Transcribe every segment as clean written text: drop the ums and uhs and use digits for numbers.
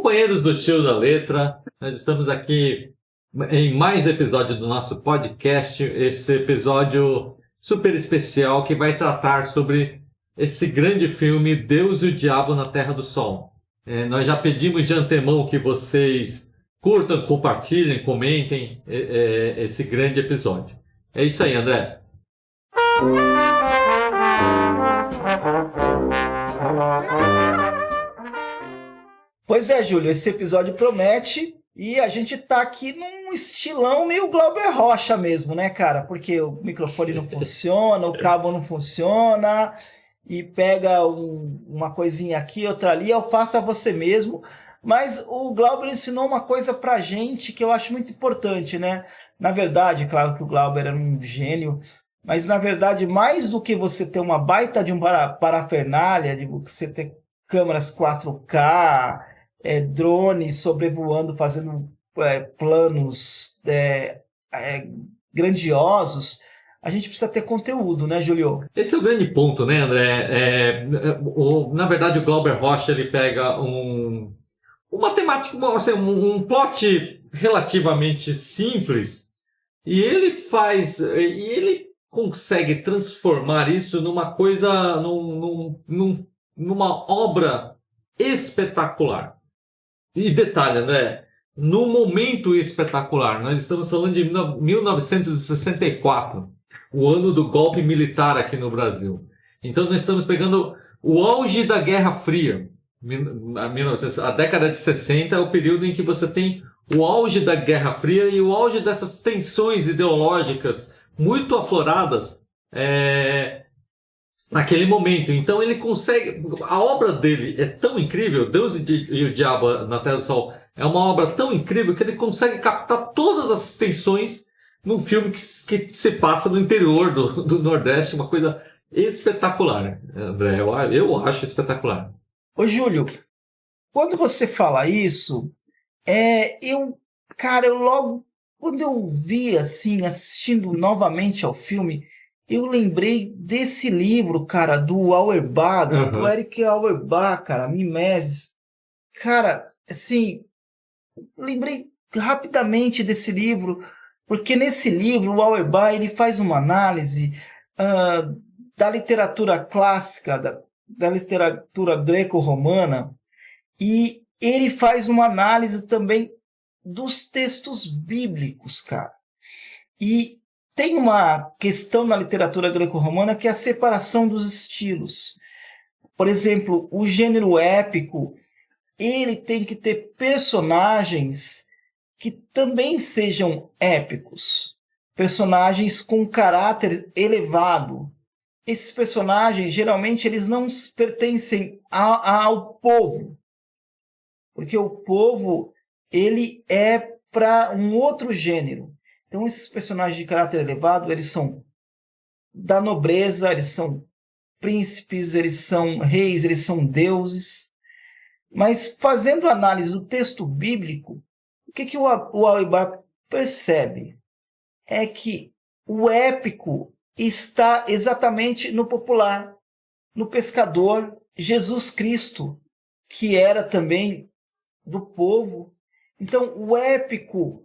Companheiros do Tio da Letra, nós estamos aqui em mais um episódio do nosso podcast, esse episódio super especial que vai tratar sobre esse grande filme Deus e o Diabo na Terra do Sol. Nós já pedimos de antemão que vocês curtam, compartilhem, comentem esse grande episódio. É isso aí, André. Pois é, Júlio, esse episódio promete e a gente tá aqui num estilão meio Glauber Rocha mesmo, né, cara? Porque o microfone não funciona, o cabo não funciona e pega uma coisinha aqui, outra ali, eu faço a você mesmo. Mas o Glauber ensinou uma coisa pra gente que eu acho muito importante, né? Na verdade, claro que o Glauber era um gênio, mas na verdade, mais do que você ter uma baita de uma parafernália, de você ter câmeras 4K, drones sobrevoando, fazendo planos grandiosos, a gente precisa ter conteúdo, né, Julio? Esse é o grande ponto, né, André? Na verdade, o Glauber Rocha ele pega uma temática, assim, um plot relativamente simples e ele consegue transformar isso numa coisa, numa obra espetacular. E detalhe, André, num momento espetacular. Nós estamos falando de 1964, o ano do golpe militar aqui no Brasil. Então nós estamos pegando o auge da Guerra Fria. A década de 60 é o período em que você tem o auge da Guerra Fria e o auge dessas tensões ideológicas muito afloradas naquele momento. Então ele consegue... A obra dele é tão incrível, Deus e o Diabo na Terra do Sol é uma obra tão incrível que ele consegue captar todas as tensões num filme que se passa no interior do Nordeste, uma coisa espetacular, André. Eu acho espetacular. Ô, Júlio, quando você fala isso, eu logo, quando eu vi, assim, assistindo novamente ao filme, eu lembrei desse livro, cara, do Auerbach, do Erich Auerbach, cara, Mimesis. Cara, assim, lembrei rapidamente desse livro, porque nesse livro o Auerbach ele faz uma análise da literatura clássica, da literatura greco-romana, e ele faz uma análise também dos textos bíblicos, cara. E tem uma questão na literatura greco-romana que é a separação dos estilos. Por exemplo, o gênero épico, ele tem que ter personagens que também sejam épicos. Personagens com caráter elevado. Esses personagens, geralmente, eles não pertencem ao povo. Porque o povo, ele é para um outro gênero. Então, esses personagens de caráter elevado, eles são da nobreza, eles são príncipes, eles são reis, eles são deuses. Mas, fazendo análise do texto bíblico, o que o Auerbach percebe? É que o épico está exatamente no popular, no pescador, Jesus Cristo, que era também do povo. Então, o épico,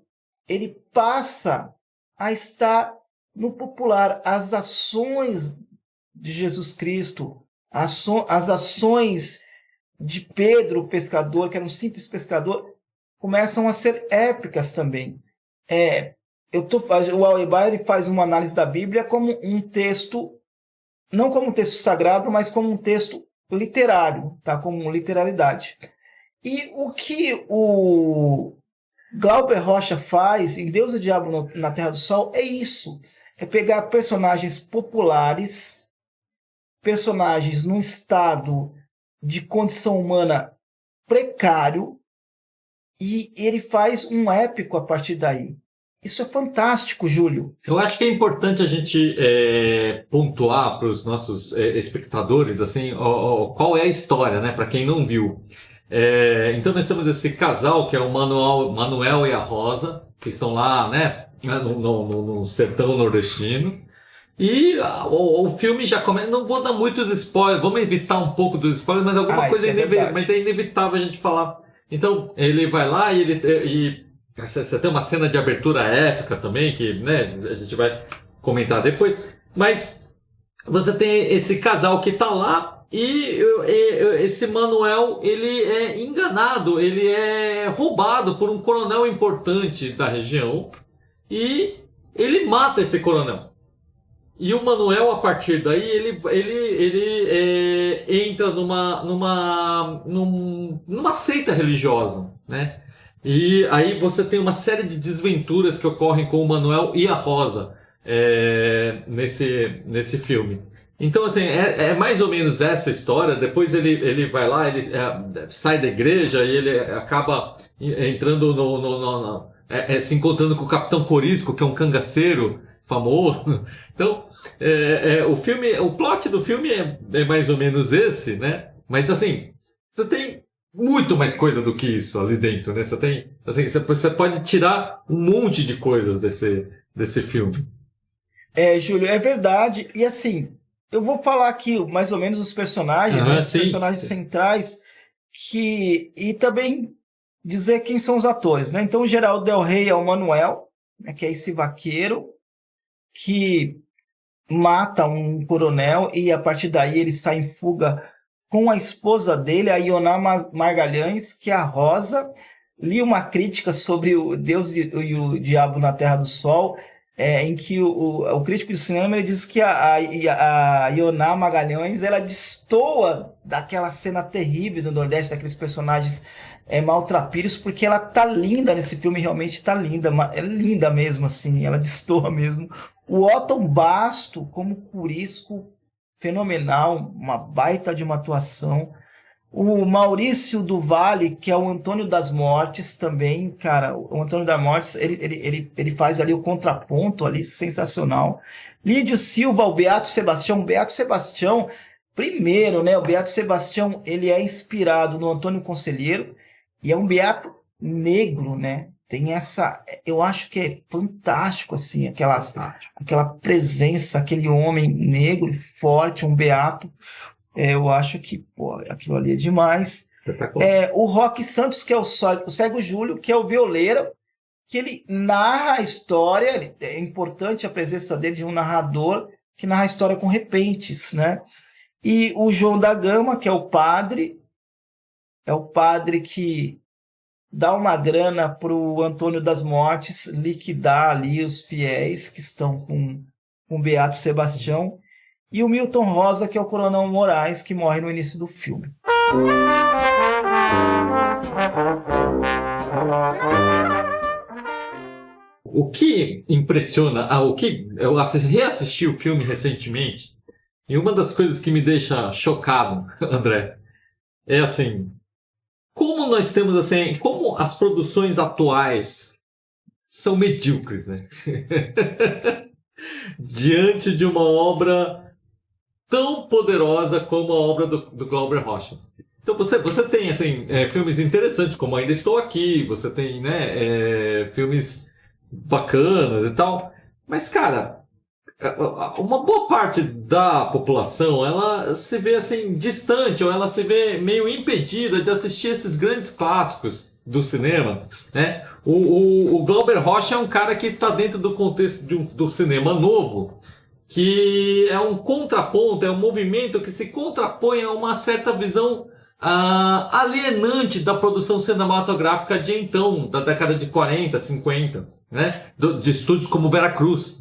ele passa a estar no popular. As ações de Jesus Cristo, as ações de Pedro, o pescador, que era um simples pescador, começam a ser épicas também. O Auerbach ele faz uma análise da Bíblia como um texto, não como um texto sagrado, mas como um texto literário, tá? Como literalidade. E o que o Glauber Rocha faz em Deus e o Diabo na Terra do Sol é isso. É pegar personagens populares, personagens num estado de condição humana precário, e ele faz um épico a partir daí. Isso é fantástico, Júlio. Eu acho que é importante a gente pontuar para os nossos espectadores assim, qual é a história, né? Para quem não viu. Então nós temos esse casal que é o Manuel e a Rosa, que estão lá, né, no sertão nordestino. E o filme já começa. Não vou dar muitos spoilers, vamos evitar um pouco dos spoilers, mas alguma coisa mas é inevitável a gente falar Então, ele vai lá e você tem uma cena de abertura épica também, que, né, a gente vai comentar depois. Mas você tem esse casal que tá lá e esse Manuel, ele é enganado, ele é roubado por um coronel importante da região e ele mata esse coronel. E o Manuel, a partir daí, ele entra numa seita religiosa, né? E aí você tem uma série de desventuras que ocorrem com o Manuel e a Rosa nesse filme. Então, assim, é mais ou menos essa história. Depois ele vai lá, ele sai da igreja e ele acaba entrando se encontrando com o Capitão Corisco, que é um cangaceiro famoso. Então, o plot do filme é mais ou menos esse, né? Mas, assim, você tem muito mais coisa do que isso ali dentro, né? Você tem, assim, você pode tirar um monte de coisas desse filme. Júlio, é verdade. E assim, eu vou falar aqui mais ou menos os personagens, né? Os personagens centrais, e também dizer quem são os atores, né? Então, o Geraldo Del Rey é o Manuel, né? Que é esse vaqueiro que mata um coronel e a partir daí ele sai em fuga com a esposa dele, a Ioná Magalhães, que é a Rosa. Li uma crítica sobre o Deus e o Diabo na Terra do Sol, em que o crítico de cinema ele diz que a Ioná Magalhães ela destoa daquela cena terrível do Nordeste, daqueles personagens maltrapilhos, porque ela tá linda nesse filme, realmente tá linda, é linda mesmo, assim, ela destoa mesmo. O Otton Basto, como Corisco, fenomenal, uma baita de uma atuação. O Maurício do Vale, que é o Antônio das Mortes também, cara, o Antônio das Mortes, ele faz ali o contraponto ali, sensacional. Lídio Silva, o Beato Sebastião, primeiro, né, o Beato Sebastião, ele é inspirado no Antônio Conselheiro, e é um beato negro, né, tem essa, eu acho que é fantástico, assim, aquela presença, aquele homem negro, forte, um beato. Eu acho que aquilo ali é demais. O Roque Santos, que é o Cego Júlio, que é o violeiro, que ele narra a história. É importante a presença dele de um narrador que narra a história com repentes, né? E o João da Gama, que é o padre que dá uma grana para o Antônio das Mortes liquidar ali os fiéis que estão com o Beato Sebastião. E o Milton Rosa, que é o Coronel Moraes, que morre no início do filme. O que impressiona, eu reassisti o filme recentemente, e uma das coisas que me deixa chocado, André, é assim, como nós temos assim, como as produções atuais são medíocres, né? Diante de uma obra tão poderosa como a obra do Glauber Rocha. Então você tem assim, filmes interessantes, como Ainda Estou Aqui, você tem, né, filmes bacanas e tal, mas, cara, uma boa parte da população, ela se vê assim, distante, ou ela se vê meio impedida de assistir esses grandes clássicos do cinema, né? O Glauber Rocha é um cara que está dentro do contexto do cinema novo, que é um contraponto, é um movimento que se contrapõe a uma certa visão alienante da produção cinematográfica de então, da década de 40, 50, né? De estúdios como Veracruz.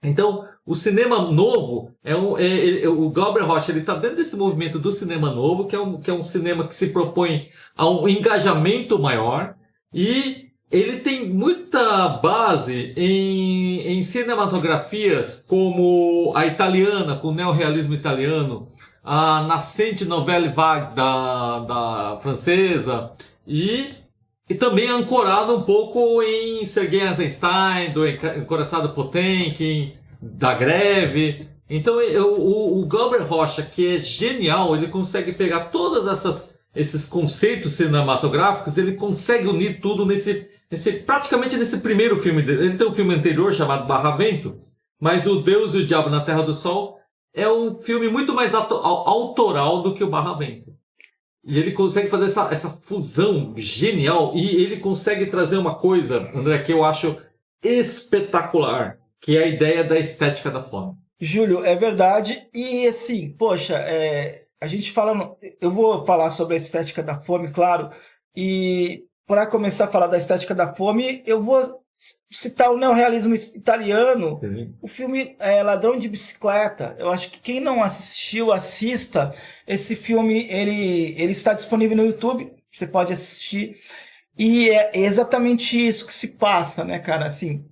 Então, o cinema novo, o Glauber Rocha está dentro desse movimento do cinema novo, que é um cinema que se propõe a um engajamento maior, e ele tem muita base em cinematografias como a italiana, com o neorrealismo italiano, a nascente novelle vague da francesa, e também ancorado um pouco em Sergei Eisenstein, do Encoraçado Potemkin, da Greve. Então o Glauber Rocha, que é genial, ele consegue pegar todos esses conceitos cinematográficos, ele consegue unir tudo praticamente nesse primeiro filme dele. Ele tem um filme anterior chamado Barravento, mas O Deus e o Diabo na Terra do Sol é um filme muito mais autoral do que o Barravento. E ele consegue fazer essa fusão genial. E ele consegue trazer uma coisa, André, que eu acho espetacular, que é a ideia da estética da fome. Júlio, é verdade. E assim, poxa, a gente falando. Eu vou falar sobre a estética da fome, claro. E para começar a falar da estética da fome, eu vou citar o neorrealismo italiano. Sim. O filme Ladrão de Bicicleta. Eu acho que quem não assistiu, assista. Esse filme, ele está disponível no YouTube. Você pode assistir. E é exatamente isso que se passa, né, cara? Assim,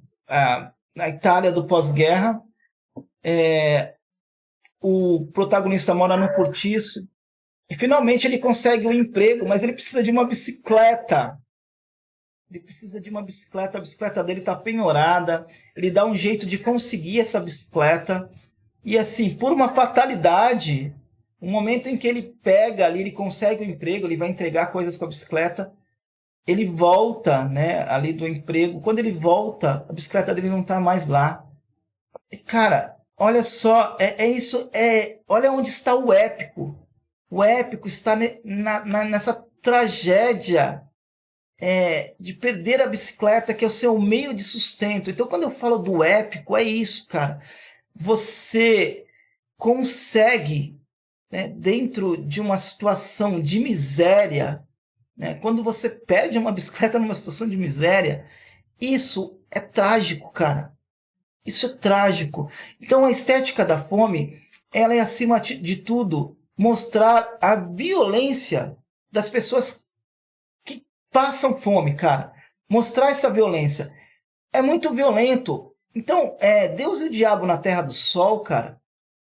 na Itália do pós-guerra. O protagonista mora no cortiço e finalmente ele consegue um emprego, mas ele precisa de uma bicicleta. Ele precisa de uma bicicleta, a bicicleta dele está penhorada, ele dá um jeito de conseguir essa bicicleta e assim, por uma fatalidade, no momento em que ele pega ali, ele consegue o emprego, ele vai entregar coisas com a bicicleta, ele volta, né, ali do emprego. Quando ele volta, a bicicleta dele não está mais lá. E, cara, olha só, isso, olha onde está o épico. O épico está nessa tragédia de perder a bicicleta, que é o seu meio de sustento. Então, quando eu falo do épico, é isso, cara. Você consegue, né, dentro de uma situação de miséria, né, quando você perde uma bicicleta numa situação de miséria, isso é trágico, cara. Isso é trágico. Então a estética da fome, ela é acima de tudo mostrar a violência das pessoas que passam fome, cara. Mostrar essa violência. É muito violento. Então, Deus e o Diabo na Terra do Sol, cara,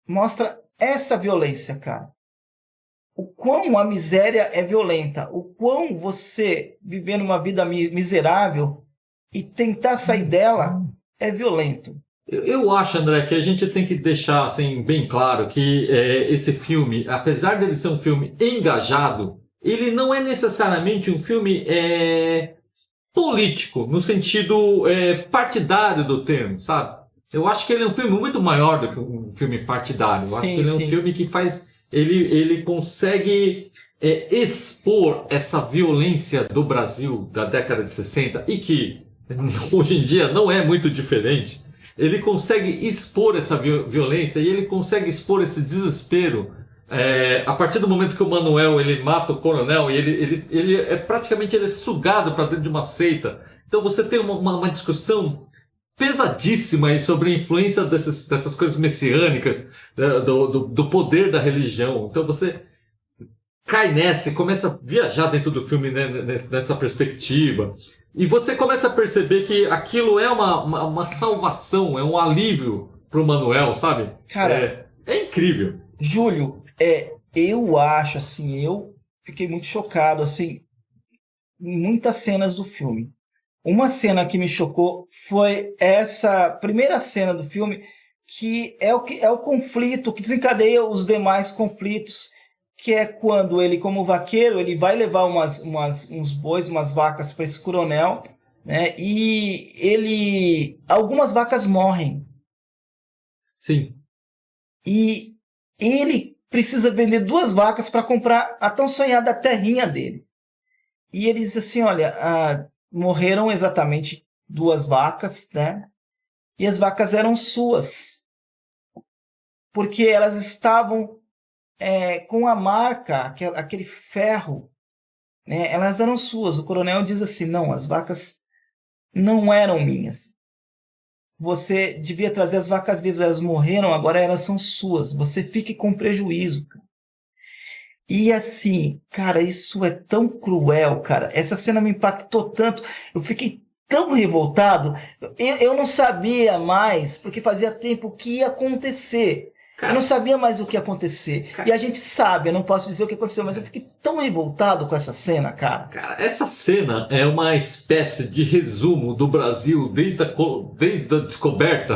mostra essa violência, cara. O quão a miséria é violenta. O quão você viver numa vida miserável e tentar sair dela é violento. Eu acho, André, que a gente tem que deixar assim, bem claro que esse filme, apesar dele ser um filme engajado, ele não é necessariamente um filme político, no sentido partidário do termo, sabe? Eu acho que ele é um filme muito maior do que um filme partidário. Eu acho que ele é um filme que faz... Ele consegue expor essa violência do Brasil da década de 60 e que hoje em dia não é muito diferente. Ele consegue expor essa violência e ele consegue expor esse desespero a partir do momento que o Manuel ele mata o coronel e ele praticamente ele é sugado para dentro de uma seita. Então você tem uma discussão pesadíssima aí sobre a influência dessas coisas messiânicas, do poder da religião. Então você cai nessa e começa a viajar dentro do filme, né, nessa perspectiva. E você começa a perceber que aquilo é uma salvação, é um alívio pro Manuel, sabe? Cara, é incrível. Júlio, eu acho, assim, eu fiquei muito chocado, assim, em muitas cenas do filme. Uma cena que me chocou foi essa primeira cena do filme, que é o conflito que desencadeia os demais conflitos, que é quando ele, como vaqueiro, ele vai levar uns bois, umas vacas para esse coronel, né? E algumas vacas morrem. Sim. E ele precisa vender 2 vacas para comprar a tão sonhada terrinha dele. E ele diz assim, olha, morreram exatamente 2 vacas, né? E as vacas eram suas, porque elas estavam com a marca, aquele ferro, né? Elas eram suas. O coronel diz assim, não, as vacas não eram minhas. Você devia trazer as vacas vivas, elas morreram, agora elas são suas. Você fique com prejuízo. E assim, cara, isso é tão cruel, cara. Essa cena me impactou tanto. Eu fiquei tão revoltado. Eu não sabia mais, porque fazia tempo, o que ia acontecer. Cara, eu não sabia mais o que ia acontecer. Cara, e a gente sabe, eu não posso dizer o que aconteceu, mas eu fiquei tão revoltado com essa cena, cara. Cara, essa cena é uma espécie de resumo do Brasil desde a descoberta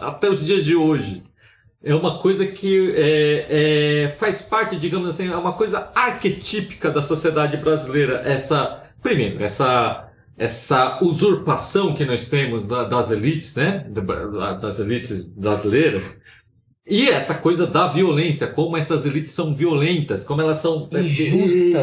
até os dias de hoje. É uma coisa que faz parte, digamos assim, é uma coisa arquetípica da sociedade brasileira. Primeiro, essa usurpação que nós temos das elites, né? Das elites brasileiras. E essa coisa da violência, como essas elites são violentas, como elas são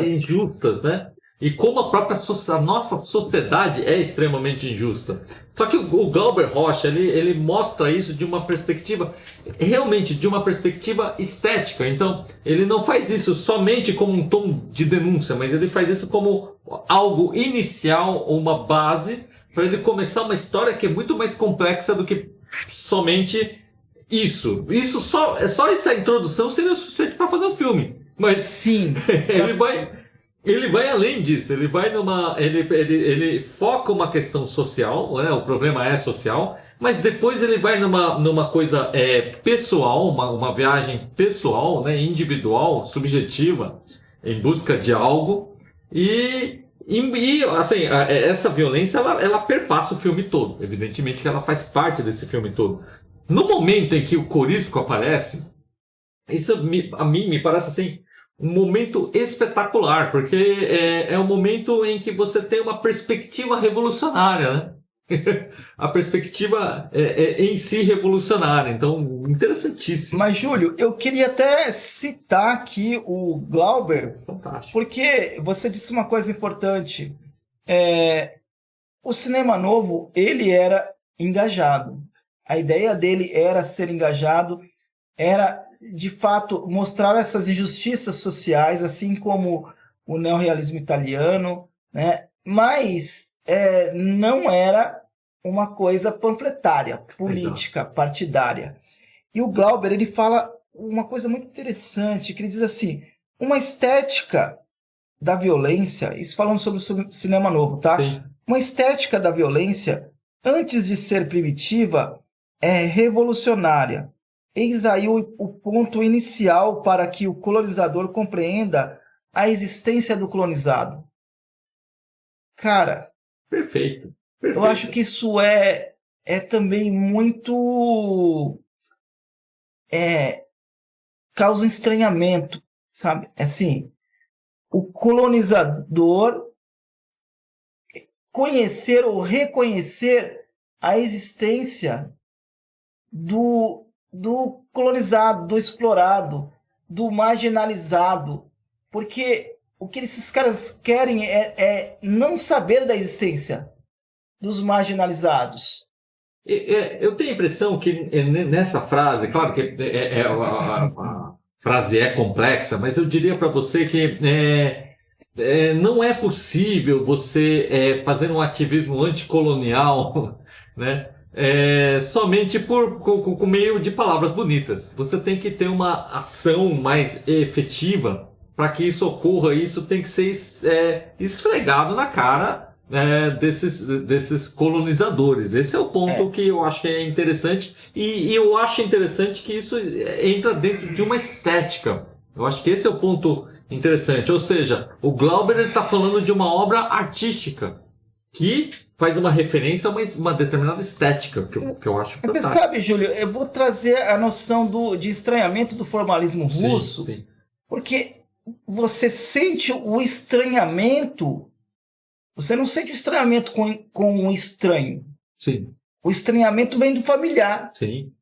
injustas, né? E como a própria a nossa sociedade é extremamente injusta. Só que o Glauber Rocha, ele mostra isso de uma perspectiva, realmente de uma perspectiva estética. Então, ele não faz isso somente como um tom de denúncia, mas ele faz isso como algo inicial, uma base, para ele começar uma história que é muito mais complexa do que somente isso. Isso só essa introdução seria o suficiente para fazer o filme. Mas Sim. ele vai além disso, ele vai ele foca uma questão social, né? O problema é social, mas depois ele vai numa coisa pessoal, uma viagem pessoal, né? Individual, subjetiva, em busca de algo, e assim, essa violência ela perpassa o filme todo, evidentemente que ela faz parte desse filme todo. No momento em que o Corisco aparece, isso a mim me parece assim um momento espetacular, porque é um momento em que você tem uma perspectiva revolucionária, né? A perspectiva em si revolucionária. Então, interessantíssimo. Mas, Júlio, eu queria até citar aqui o Glauber, Fantástico. porque você disse uma coisa importante. O cinema novo, ele era engajado. A ideia dele era ser engajado, era de fato mostrar essas injustiças sociais, assim como o neorrealismo italiano, né? Mas não era uma coisa panfletária, política, partidária. E o Glauber, ele fala uma coisa muito interessante, que ele diz assim, uma estética da violência, isso falando sobre o cinema novo, tá? Sim. Uma estética da violência, antes de ser primitiva, é revolucionária. Eis aí o ponto inicial para que o colonizador compreenda a existência do colonizado. Cara, Perfeito. eu acho que isso é também muito... causa um estranhamento, sabe? Assim, o colonizador conhecer ou reconhecer a existência do colonizado, do explorado, do marginalizado, porque o que esses caras querem é não saber da existência dos marginalizados. Eu tenho a impressão que nessa frase, claro que a frase é complexa, mas eu diria para você que não é possível você fazer um ativismo anticolonial, né? Somente com meio de palavras bonitas. Você tem que ter uma ação mais efetiva para que isso ocorra. Isso tem que ser esfregado na cara desses colonizadores. Esse é o ponto que eu acho que é interessante. E eu acho interessante que isso entra dentro de uma estética. Eu acho que esse é o ponto interessante. Ou seja, o Glauber está falando de uma obra artística que faz uma referência a uma determinada estética, que eu acho fantástico. Sabe, Júlio, eu vou trazer a noção de estranhamento do formalismo russo, sim. Porque você sente o estranhamento, você não sente o estranhamento com um estranho. Sim. O estranhamento vem do familiar. Sim.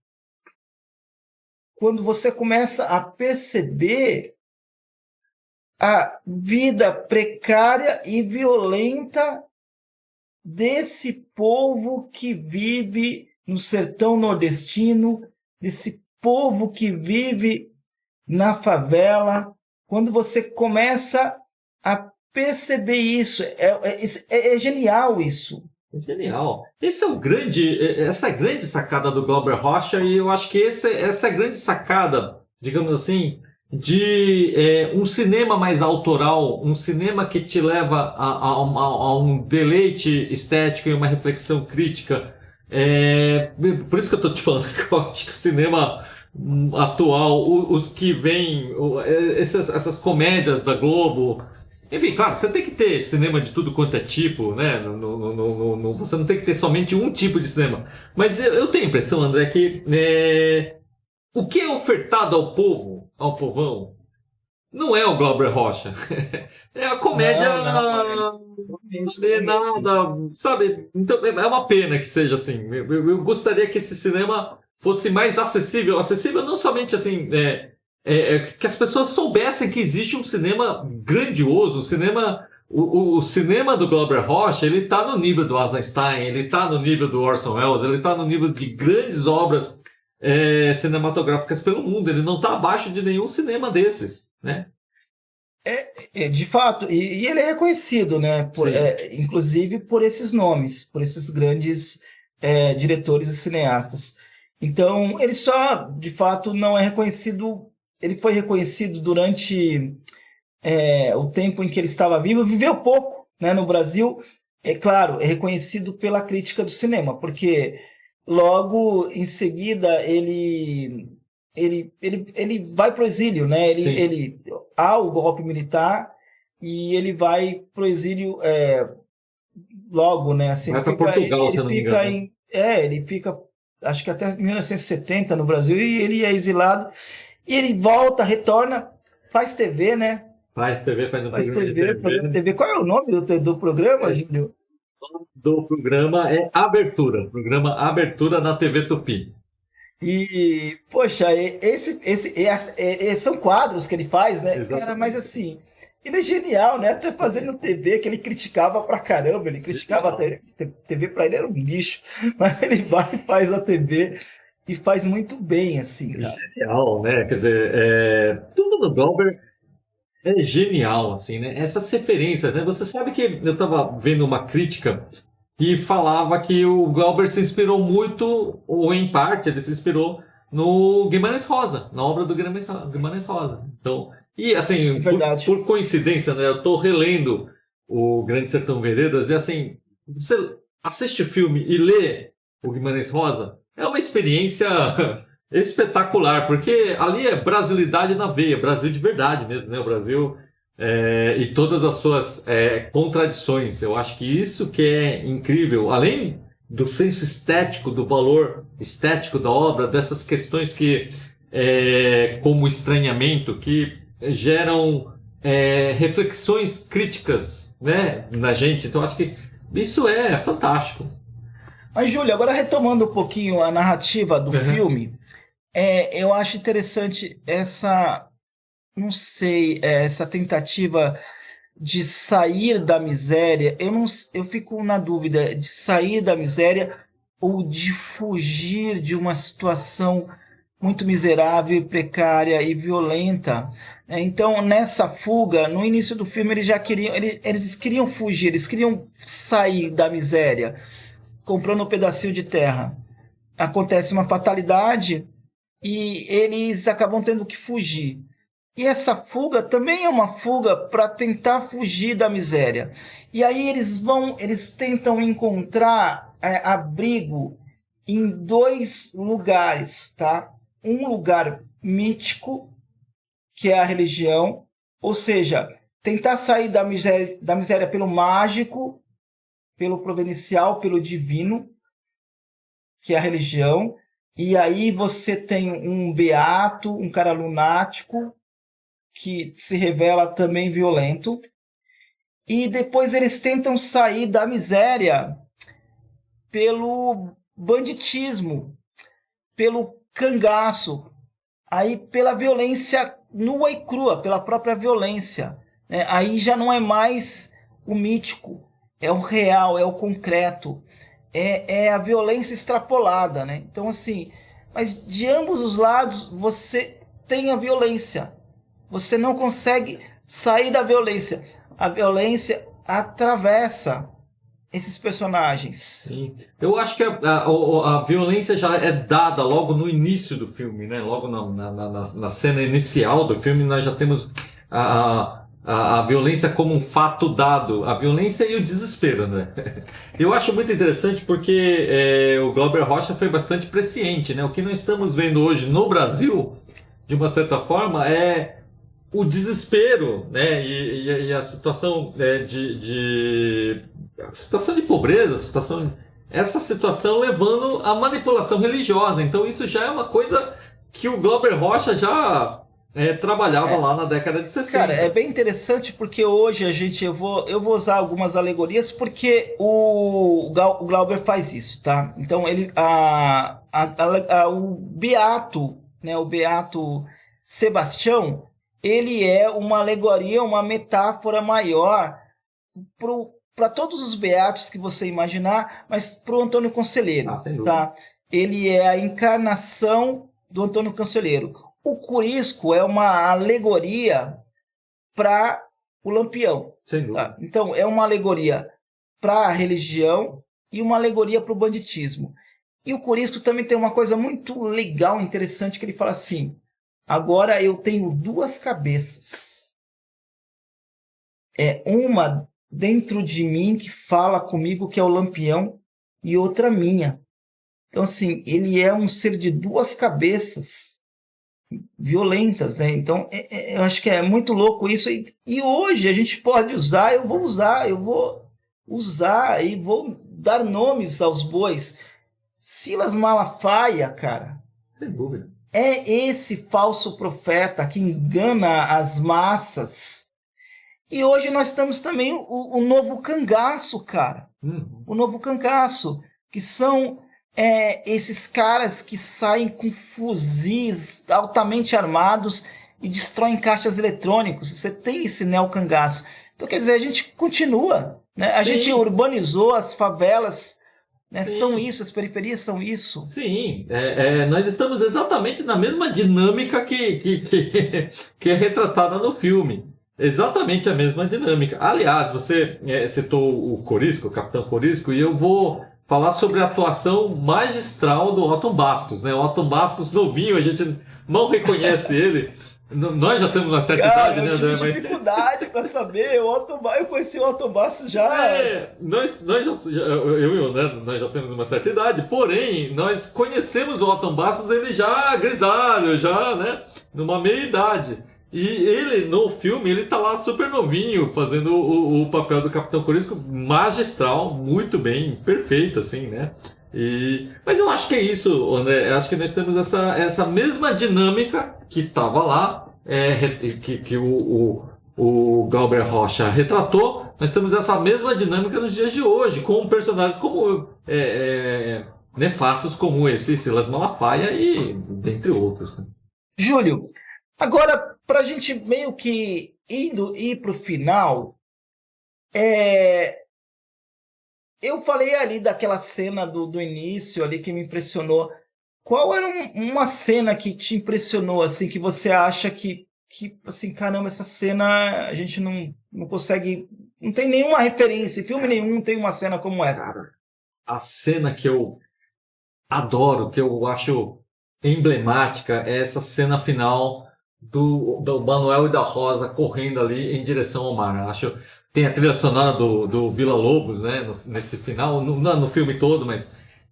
Quando você começa a perceber a vida precária e violenta desse povo que vive no sertão nordestino, desse povo que vive na favela, quando você começa a perceber isso, é genial isso. É genial. Essa é a grande sacada do Glauber Rocha, e eu acho que essa é a grande sacada, digamos assim, de um cinema mais autoral, um cinema que te leva a um deleite estético e uma reflexão crítica. Por isso que eu estou te falando que eu acho que o cinema atual, os que vêm, essas comédias da Globo, enfim, claro, você tem que ter cinema de tudo quanto é tipo, né? Você não tem que ter somente um tipo de cinema. Mas eu tenho a impressão, André, que o que é ofertado ao povo, ao povão, não é o Glauber Rocha. É a comédia nada, sabe? Então é uma pena que seja assim. Eu gostaria que esse cinema fosse mais acessível. Acessível não somente assim, que as pessoas soubessem que existe um cinema grandioso, o cinema do Glauber Rocha, ele está no nível do Eisenstein, ele está no nível do Orson Welles, ele está no nível de grandes obras cinematográficas pelo mundo. Ele não está abaixo de nenhum cinema desses, né? De fato, e ele é reconhecido, né? Sim. Inclusive por esses nomes, por esses grandes diretores e cineastas. Então, ele só, de fato, não é reconhecido. Ele foi reconhecido durante o tempo em que ele estava vivo, viveu pouco, né, no Brasil. É claro, é reconhecido pela crítica do cinema, porque logo em seguida ele vai para o exílio, né? Ele há o golpe militar e ele vai para o exílio logo, né? Assim, vai para Portugal, se eu não me engano. Ele fica, acho que até 1970 no Brasil, e ele é exilado. E ele volta, retorna, faz TV, né? Faz TV, faz TV. Qual é o nome do programa, Júlio? O nome do programa é Abertura. Programa Abertura na TV Tupi. E, poxa, são quadros que ele faz, né? Exatamente. Cara, mas assim, ele é genial, né? Até fazendo TV, que ele criticava pra caramba. Ele criticava a TV, pra ele era um lixo. Mas ele vai e faz a TV e faz muito bem, assim, cara. Genial, né? Quer dizer, tudo no Glauber é genial, assim, né? Essas referências, né? Você sabe que eu estava vendo uma crítica que falava que o Glauber se inspirou muito, ou em parte, ele se inspirou no Guimarães Rosa, na obra do Guimarães Rosa. Então, e assim, por coincidência, né? Eu estou relendo o Grande Sertão Veredas e assim, você assiste o filme e lê o Guimarães Rosa, é uma experiência espetacular, porque ali é brasilidade na veia, Brasil de verdade mesmo, né? O Brasil e todas as suas contradições. Eu acho que isso que é incrível, além do senso estético, do valor estético da obra, dessas questões que, como estranhamento, que geram reflexões críticas, né, na gente. Então, acho que isso é fantástico. Mas, Júlio, agora retomando um pouquinho a narrativa do filme, eu acho interessante essa tentativa de sair da miséria. Eu fico na dúvida de sair da miséria ou de fugir de uma situação muito miserável, precária e violenta. Então, nessa fuga, no início do filme, eles queriam fugir, eles queriam sair da miséria, comprando um pedacinho de terra. Acontece uma fatalidade e eles acabam tendo que fugir. E essa fuga também é uma fuga para tentar fugir da miséria. E aí eles tentam encontrar abrigo em dois lugares, tá? Um lugar mítico, que é a religião, ou seja, tentar sair da miséria pelo mágico, pelo providencial, pelo divino, que é a religião. E aí você tem um beato, um cara lunático, que se revela também violento. E depois eles tentam sair da miséria pelo banditismo, pelo cangaço, aí pela violência nua e crua, pela própria violência. Aí já não é mais o mítico, é o real, é o concreto, é a violência extrapolada, né? Então, assim, mas de ambos os lados você tem a violência. Você não consegue sair da violência. A violência atravessa esses personagens. Sim. Eu acho que a violência já é dada logo no início do filme, né? Logo na cena inicial do filme, nós já temos a violência como um fato dado. A violência e o desespero, né? Eu acho muito interessante porque o Glauber Rocha foi bastante presciente, né? O que nós estamos vendo hoje no Brasil, de uma certa forma, é o desespero, né? E a situação situação de pobreza, essa situação levando à manipulação religiosa. Então isso já é uma coisa que o Glauber Rocha já trabalhava lá na década de Cara, é 60. bem interessante porque hoje eu vou usar algumas alegorias porque o Glauber faz isso, tá? Então o Beato, né, o Beato Sebastião, ele é uma alegoria, uma metáfora maior para todos os beatos que você imaginar, mas para o Antônio Conselheiro, Sem dúvida. tá? Ele é a encarnação do Antônio Conselheiro. O Corisco é uma alegoria para o Lampião. Sem dúvida. Tá? Então, é uma alegoria para a religião e uma alegoria para o banditismo. E o Corisco também tem uma coisa muito legal, interessante, que ele fala assim: agora eu tenho duas cabeças. Uma dentro de mim que fala comigo, que é o Lampião, e outra minha. Então, assim, ele é um ser de duas cabeças violentas, né? Então, eu acho que é muito louco isso. E hoje a gente pode usar, eu vou usar e vou dar nomes aos bois. Silas Malafaia, cara, Sem dúvida. é esse falso profeta que engana as massas. E hoje nós temos também o novo cangaço, cara. O novo cangaço, que são esses caras que saem com fuzis altamente armados e destroem caixas eletrônicos. Você tem esse neocangaço. Então, quer dizer, a gente continua, né? A gente urbanizou as favelas, né? São isso, as periferias são isso. Sim, nós estamos exatamente na mesma dinâmica que é retratada no filme. Exatamente a mesma dinâmica. Aliás, você citou o Corisco, o Capitão Corisco, e eu vou falar sobre a atuação magistral do Otton Bastos, né? O Otton Bastos novinho, a gente mal reconhece ele. Nós já temos uma certa idade, né, André? Eu tive dificuldade para saber. Eu conheci o Otton Bastos já. Eu e o Leandro, nós já temos uma certa idade, porém, nós conhecemos o Otton Bastos, ele já grisalho, já, né, numa meia idade. E ele, no filme, ele tá lá super novinho, fazendo o papel do Capitão Corisco magistral, muito bem, perfeito, assim, né? Mas eu acho que é isso, André. Eu acho que nós temos essa mesma dinâmica que estava lá, que o Glauber Rocha retratou. Nós temos essa mesma dinâmica nos dias de hoje, com personagens como nefastos como esse Silas Malafaia e dentre outros, né? Júlio, agora, para a gente meio que ir para o final, eu falei ali daquela cena do início ali que me impressionou. Qual era uma cena que te impressionou, assim, que você acha que assim, caramba, essa cena a gente não consegue, não tem nenhuma referência, filme nenhum tem uma cena como essa. Cara, a cena que eu adoro, que eu acho emblemática, é essa cena final do Manuel e da Rosa correndo ali em direção ao mar. Acho tem a trilha sonora do Vila Lobos, né, nesse final, no filme todo, mas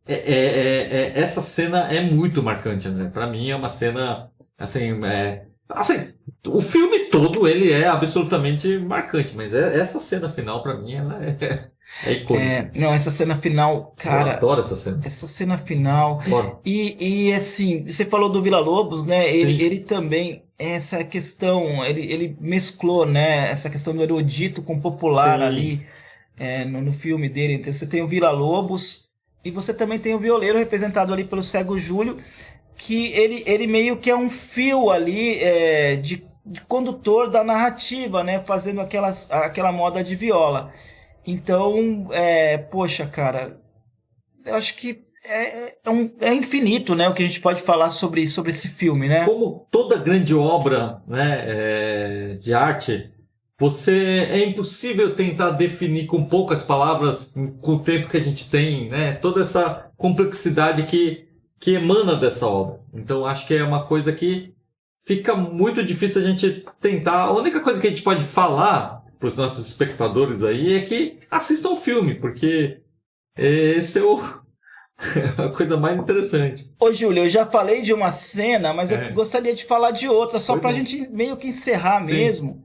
essa cena é muito marcante, né? Para mim é uma cena assim, assim, o filme todo ele é absolutamente marcante, mas essa cena final para mim ela é icônica. Não, essa cena final, cara. Eu adoro essa cena. Essa cena final. Adoro. E assim, você falou do Vila Lobos, né? Sim. Ele também, essa questão, ele mesclou, né? Essa questão do erudito com o popular Sim. ali no filme dele. Então você tem o Vila Lobos e você também tem o violeiro representado ali pelo Cego Júlio, que ele meio que é um fio ali de condutor da narrativa, né? Fazendo aquela moda de viola. Então, poxa, cara, eu acho que é infinito, né, o que a gente pode falar sobre esse filme, né? Como toda grande obra, né, de arte, é impossível tentar definir com poucas palavras, com o tempo que a gente tem, né, toda essa complexidade que emana dessa obra. Então, acho que é uma coisa que fica muito difícil a gente tentar. A única coisa que a gente pode falar para os nossos espectadores aí é que assistam o filme, porque esse é a coisa mais interessante. Ô, Júlio, eu já falei de uma cena, mas eu gostaria de falar de outra, só para a gente meio que encerrar. Sim. Mesmo,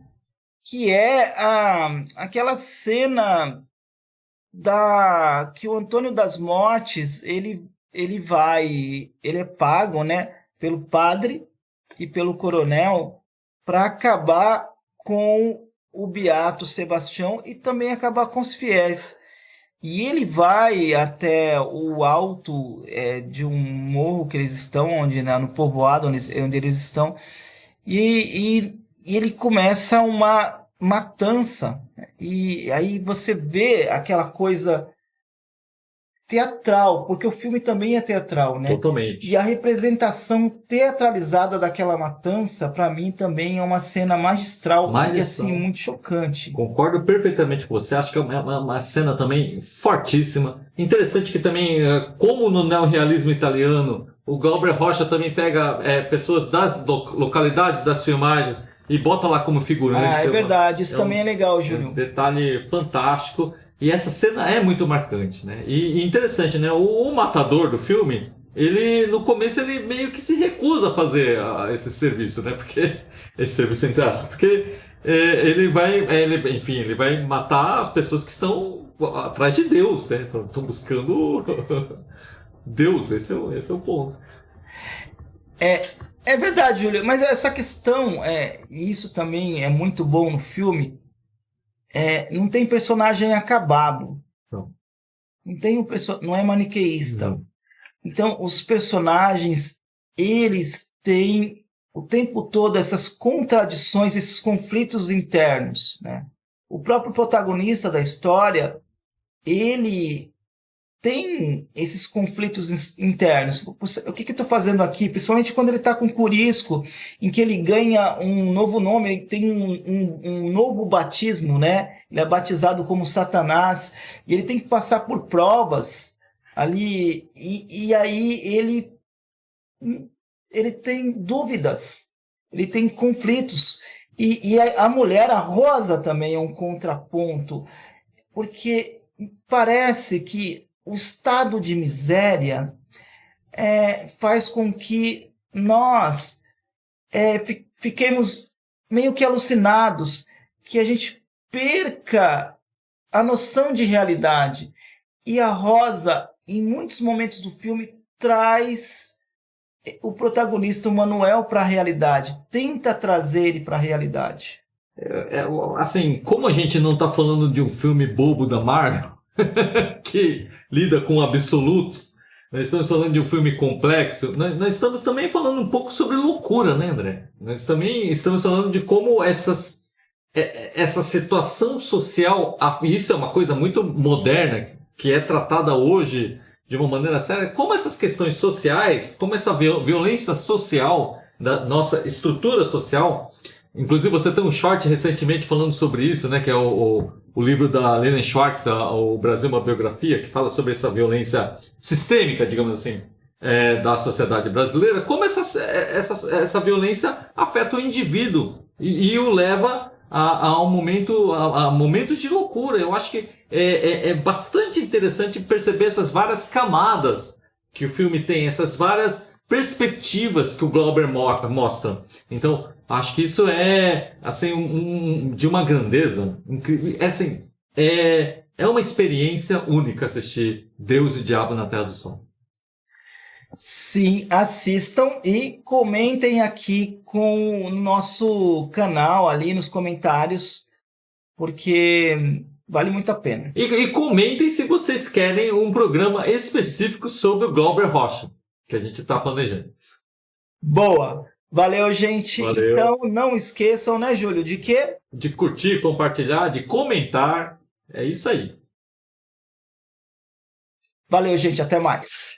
que é aquela cena que o Antônio das Mortes, ele é pago, né, pelo padre e pelo coronel para acabar com o Beato Sebastião e também acabar com os fiéis. E ele vai até o alto de um morro que eles estão, onde, né, no povoado onde eles estão, e ele começa uma matança. E aí você vê aquela coisa teatral, porque o filme também é teatral, né? Totalmente. E a representação teatralizada daquela matança, para mim, também é uma cena magistral e assim, muito chocante. Concordo perfeitamente com você. Acho que é uma cena também fortíssima. Interessante que também, como no neorrealismo italiano, o Glauber Rocha também pega pessoas das localidades das filmagens e bota lá como figurante. É verdade. Isso também é legal, Júlio. Um detalhe fantástico. E essa cena é muito marcante, né? E interessante, né? O matador do filme, ele no começo ele meio que se recusa a fazer esse serviço, né? Porque esse serviço entre aspas, porque ele vai matar as pessoas que estão atrás de Deus, né? Estão buscando Deus. Esse é o ponto. É verdade, Júlio. Mas essa questão, isso também é muito bom no filme. Não tem personagem acabado. Não é maniqueísta. Não. Então, os personagens, eles têm o tempo todo essas contradições, esses conflitos internos, né? O próprio protagonista da história, ele tem esses conflitos internos. O que eu estou fazendo aqui? Principalmente quando ele está com Curisco, em que ele ganha um novo nome, ele tem um novo batismo, né? Ele é batizado como Satanás, e ele tem que passar por provas ali, e aí ele tem dúvidas, ele tem conflitos. E a mulher, a Rosa, também é um contraponto, porque parece que o estado de miséria faz com que nós fiquemos meio que alucinados, que a gente perca a noção de realidade. E a Rosa, em muitos momentos do filme, traz o protagonista, o Manuel, para a realidade, tenta trazer ele para a realidade. Assim, como a gente não está falando de um filme bobo da Marvel, que lida com absolutos, nós estamos falando de um filme complexo, nós estamos também falando um pouco sobre loucura, né, André? Nós também estamos falando de como essa situação social, isso é uma coisa muito moderna, que é tratada hoje de uma maneira séria, como essas questões sociais, como essa violência social da nossa estrutura social. Inclusive você tem um short recentemente falando sobre isso, né, que é o livro da Lena Schwartz, O Brasil, uma Biografia, que fala sobre essa violência sistêmica, digamos assim, da sociedade brasileira, como essa violência afeta o indivíduo e o leva a momentos de loucura. Eu acho que é bastante interessante perceber essas várias camadas que o filme tem, essas várias perspectivas que o Glauber mostra. Então, acho que isso é assim de uma grandeza incrível. Assim, é uma experiência única assistir Deus e Diabo na Terra do Sol. Sim, assistam e comentem aqui com o nosso canal ali nos comentários, porque vale muito a pena. E comentem se vocês querem um programa específico sobre o Glauber Rocha, que a gente está planejando. Boa! Valeu, gente. Valeu. Então, não esqueçam, né, Júlio, de quê? De curtir, compartilhar, de comentar. É isso aí. Valeu, gente. Até mais.